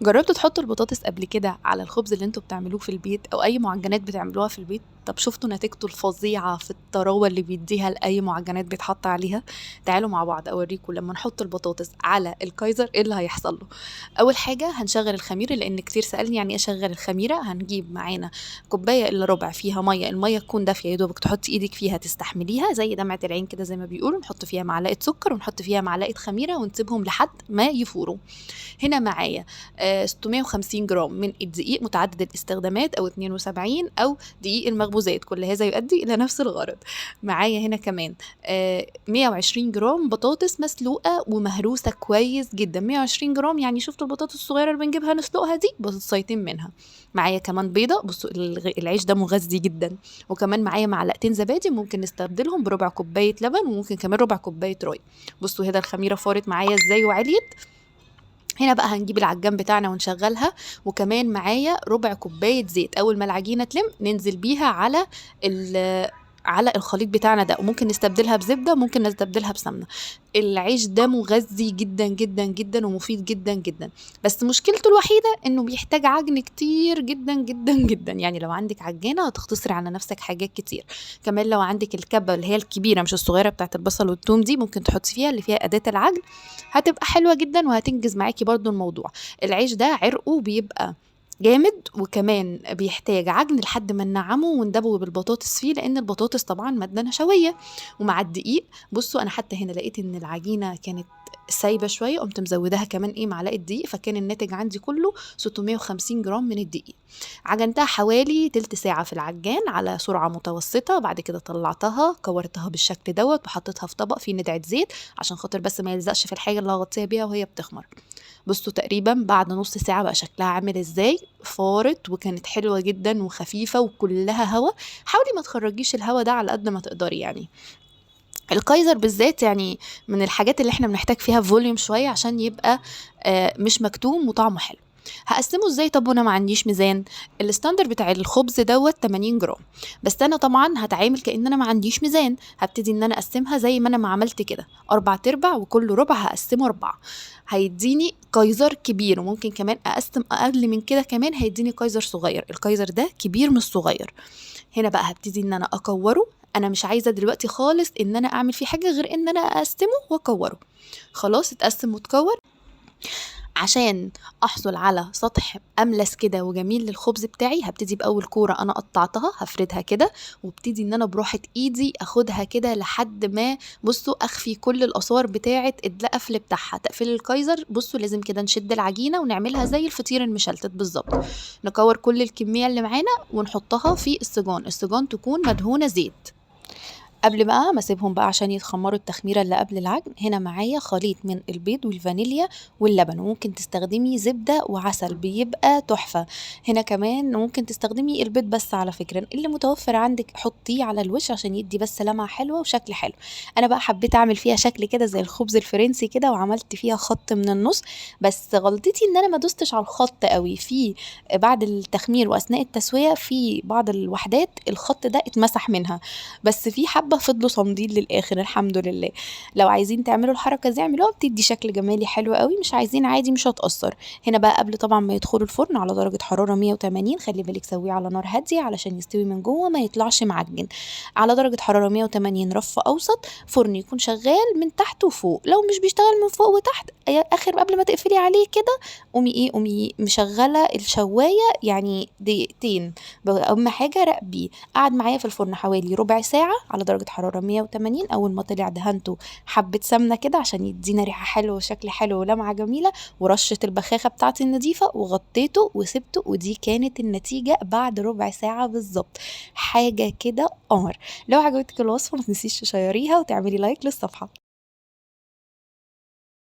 جربتوا تحطوا البطاطس قبل كده على الخبز اللي انتوا بتعملوه في البيت او اي معجنات بتعملوها في البيت؟ طب شفتوا نتيجته الفظيعة في الطراوة اللي بيديها لأي معجنات بيتحط عليها؟ تعالوا مع بعض اوريكم لما نحط البطاطس على الكايزر ايه اللي هيحصل له. اول حاجة هنشغل الخميرة، لان كتير سألني يعني ايه اشغل الخميرة. هنجيب معانا كوباية الا ربع فيها مية، المية تكون دافية يا دوبك تحطي ايدك فيها تستحمليها زي دمعة العين كده زي ما بيقولوا. نحط فيها معلقة سكر ونحط فيها معلقة خميرة ونسيبهم لحد ما يفوروا. هنا معايا 650 جرام من الدقيق متعدد الاستخدامات او 72 او دقيق المخبوزات، كل هذا يؤدي الى نفس الغرض. معايا هنا كمان 120 جرام بطاطس مسلوقه ومهروسه كويس جدا. 120 جرام يعني شفتوا البطاطس الصغيره اللي بنجيبها نسلقها دي، بطاطسيتين منها. معايا كمان بيضه، بصوا العيش ده مغذي جدا. وكمان معايا معلقتين زبادي ممكن نستبدلهم بربع كوبايه لبن، وممكن كمان ربع كوبايه راي. بصوا هنا الخميره فارت معايا ازاي وعليت. هنا بقى هنجيب العجان بتاعنا ونشغلها، وكمان معايا ربع كوباية زيت. أول ما العجينة تلم ننزل بيها على الخليط بتاعنا ده، وممكن نستبدلها بزبدة، ممكن نستبدلها بسمنة. العيش ده مغذي جدا جدا جدا ومفيد جدا جدا، بس مشكلته الوحيدة انه بيحتاج عجن كتير جدا جدا جدا. يعني لو عندك عجانة هتختصري على نفسك حاجات كتير. كمان لو عندك الكبة اللي هي الكبيرة مش الصغيرة بتاعت البصل والثوم دي، ممكن تحطي فيها اللي فيها أداة العجن، هتبقى حلوة جدا وهتنجز معاكي برضو الموضوع. العيش ده عرقه بيبقى جامد، وكمان بيحتاج عجن لحد ما ننعمه وندبه بالبطاطس فيه، لان البطاطس طبعا ماده نشويه. ومع الدقيق، بصوا انا حتى هنا لقيت ان العجينه كانت سايبه شويه، قمت مزودها كمان معلقه دقيق، فكان الناتج عندي كله 650 جرام من الدقيق. عجنتها حوالي تلت ساعه في العجان على سرعه متوسطه. بعد كده طلعتها كورتها بالشكل دوت وحطيتها في طبق فيه ندعه زيت عشان خاطر بس ما يلزقش في الحاجه اللي هغطيها بيها وهي بتخمر. بصوا تقريبا بعد نص ساعة بقى شكلها عامل ازاي، فارت وكانت حلوة جدا وخفيفة وكلها هوا. حاولي ما تخرجيش الهوا ده على قد ما تقدري يعني. الكايزر بالذات يعني من الحاجات اللي احنا بنحتاج فيها فوليوم شوية عشان يبقى مش مكتوم وطعمه حلو. هقسمه ازاي؟ طب وانا ما عنديش ميزان. الستاندر بتاع الخبز دوت 80 جرام، بس انا طبعا هتعامل كأن انا ما عنديش ميزان. هبتدي ان انا اقسمها زي ما انا ما عملت كده، 4 تربع، وكل ربع هقسمه 4. هيديني كايزر كبير، وممكن كمان اقسم اقل من كده كمان هيديني كايزر صغير. الكايزر ده كبير مش صغير. هنا بقى هبتدي ان انا اكوره. انا مش عايزه دلوقتي خالص ان انا اعمل فيه حاجه غير ان انا اقسمه واكوره. خلاص اتقسم وتكور. عشان احصل على سطح املس كده وجميل للخبز بتاعي، هبتدي باول كوره انا قطعتها هفردها كده، وابتدي ان انا بروحه ايدي اخدها كده لحد ما بصوا اخفي كل الاثار بتاعه القفل بتاعها. تقفيل الكايزر بصوا لازم كده نشد العجينه ونعملها زي الفطير المشلتت بالظبط. نكور كل الكميه اللي معانا ونحطها في السجان تكون مدهونه زيت. قبل بقى ما اسيبهم بقى عشان يتخمروا التخميره اللي قبل العجن، هنا معايا خليط من البيض والفانيليا واللبن، وممكن تستخدمي زبده وعسل بيبقى تحفه. هنا كمان ممكن تستخدمي البيض بس، على فكره اللي متوفر عندك حطيه على الوش عشان يدي بس لمعه حلوه وشكل حلو. انا بقى حبيت اعمل فيها شكل كده زي الخبز الفرنسي كده، وعملت فيها خط من النص. بس غلطتي ان انا ما دوستش على الخط قوي في بعد التخمير واثناء التسويه. في بعض الوحدات الخط ده اتمسح منها، بس في حبة فضلوا صامدين للآخر الحمد لله. لو عايزين تعملوا الحركة دي اعملوها، بتدي شكل جمالي حلو قوي. مش عايزين عادي مش هتأثر. هنا بقى قبل طبعا ما يدخلوا الفرن على درجة حرارة 180، خلي بالك سويه على نار هادية علشان يستوي من جوه ما يطلعش معجن. على درجة حرارة 180 رف أوسط، فرن يكون شغال من تحت وفوق. لو مش بيشتغل من فوق وتحت، آخر قبل ما تقفلي عليه كده قومي مشغلة الشواية يعني دقيقتين. أهم حاجة راقبيه. قعد معايا في الفرن حوالي ربع ساعة على درجة حرارة 180. أول ما طلع دهنته حبة سمنة كده عشان يدينا ريحة حلوة وشكل حلو ولمعة جميلة، ورشة البخاخة بتاعتي النظيفة، وغطيته وسبته. ودي كانت النتيجة بعد ربع ساعة بالظبط. حاجة كده قمر. لو عجبتك الوصفة ما تنسيش تشيريها وتعملي لايك للصفحة.